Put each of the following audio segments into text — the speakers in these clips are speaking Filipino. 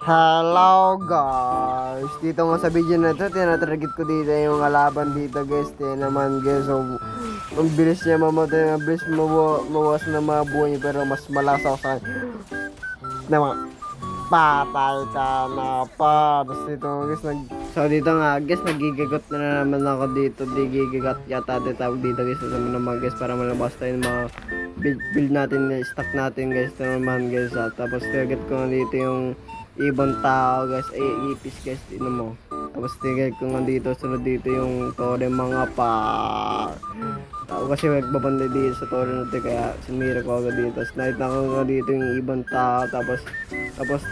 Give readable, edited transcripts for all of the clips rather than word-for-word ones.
Hello guys! Dito nga sa video na ito, tinatarget ko dito yung kalaban dito guys. Tiyan naman guys, so, ang bilis niya mamatay, ang bilis mawas na mga buhay niya, pero mas malasaw sa naman. Patay ka na pa. Tapos dito guys, dito nga guys, nagigigot na naman ako dito. Gigigot yata tawag dito guys. Sa naman guys, para malabas tayo ng mga build natin, stock natin guys. Ito naman guys. Tapos target ko nga dito yung ibang tao guys, ay ipis guys, dito mo. Tapos tigil ko nga dito, sunod dito yung tore mga pa. Ako kasi magbabanda dito sa tore natin, kaya sumira ko agad dito. Tapos nakita ko nga dito yung ibang tao, tapos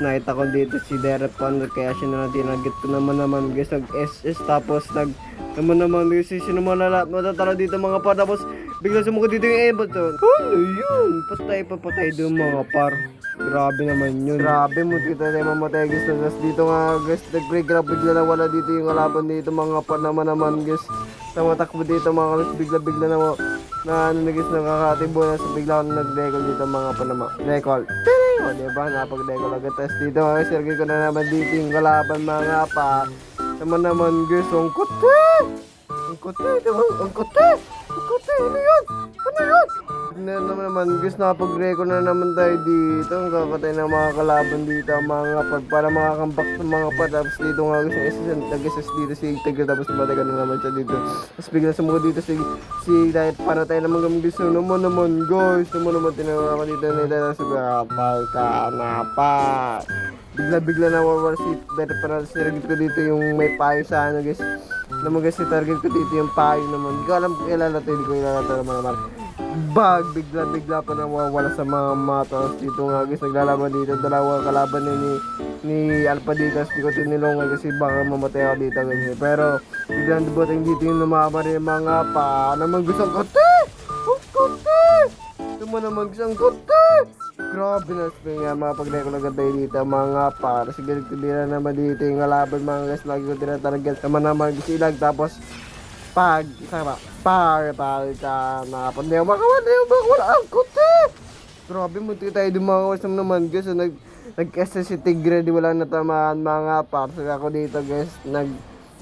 nakita ko dito si Derek Ponder, kaya siya na tinagit ko naman guys, nag SS, tapos naman guys, sino matatalo dito mga par, tapos bigla sumuko dito yung ebot to. Ano yun? Patay doon mga par. Grabe naman yun. Grabe mo kita tayo mamatay guys. Tapos dito nga guys, nag-break bigla na wala dito yung kalaban dito mga par naman guys. Tamatakbo dito mga guys, bigla na ano na guys, nakakatibo na sa bigla ako nag-decall dito mga par naman. Decall. O diba, napag-decall agad. Tapos dito nga guys, sergay ko na naman dito yung kalaban mga pa. Naman guys, ang kote! Ang kote, ano yun? Naman guys, napag-record na naman tayo dito. Ang kakatay ng mga kalaban dito, mga pag para makakambak ng mga pa. Tapos dito nga guys, nag-SS dito si Tigre, tapos batay ka na naman siya dito. Tapos bigla sumuko dito si dahil para tayo naman gamit guys. Naman guys, naman tinawag ako dito nila. Tapos patay ka na pa. Bigla nawawala si Better para sinaragit ko dito yung may payo sa ano guys. Naman guys, target ko dito yung payo naman. Hindi ko alam kung ilalata, hindi ko ilalata naman. Bigla pa nawawala sa mga mata. Dito nga guys, naglalaban dito. Dalawa kalaban ni Alpha dito. Hindi ko tinilungan kasi baka mamatay ako dito guys. Pero biglang dumating dito yung namamari mga pa. Naman gusto ang kote! Ang kote! Tuma naman gusto ang kote! Grabe na nga mga pag-record agad tayo dito mga par. Sige ko din na naman dito yung kalaban mga guys. Lagi ko tinatarget naman gisilag. Tapos sama ka na hindi ako makawala ang kote. Grabe mo tayo dumawas naman guys. Nag-SS si Tigre, di wala natamaan mga par. Saka ako dito guys,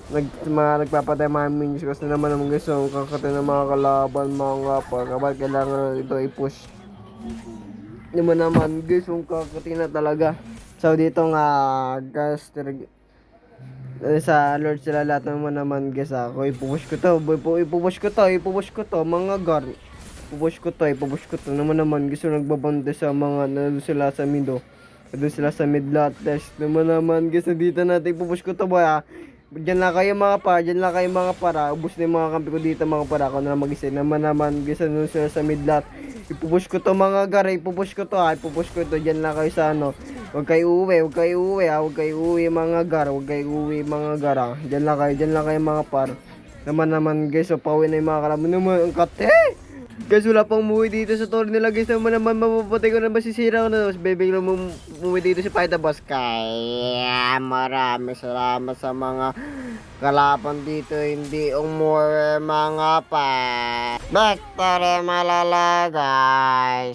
nagpapatay mga minions kasi naman guys. So kakatay ng mga kalaban mga par. Kapag kailangan ito i-push naman guys, yung kakatay na talaga. So dito nga guys, sa alert sila lahat naman guys. Ako ipupush ko to mga gar. Ipupush ko to naman guys. Nagbabanda sa mga nandun sila sa mid. Nandun sila sa mid lot test naman guys. Dito natin ipupush ko to boy ha. Diyan lang kayo mga para. Ubus na yung mga kampi ko dito mga para. Ako na mag-isa naman guys. Nandun sila sa mid lot. Ipupush ko to mga gar. Ipupush ko to. Diyan lang kayo sa ano. Huwag kayo uwi mga gar. Diyan lang kayo mga par. Naman guys, so pauwi na yung mga kalaban naman. Ang kate! Guys, wala pang umuwi dito sa tour nila guys. Naman mapapatay ko na masisira ko na. Tapos bibigla mo umuwi dito si Paita Boss. Kaya maraming salamat sa mga kalaban dito. Hindi umure mga pa. Victory malala guys.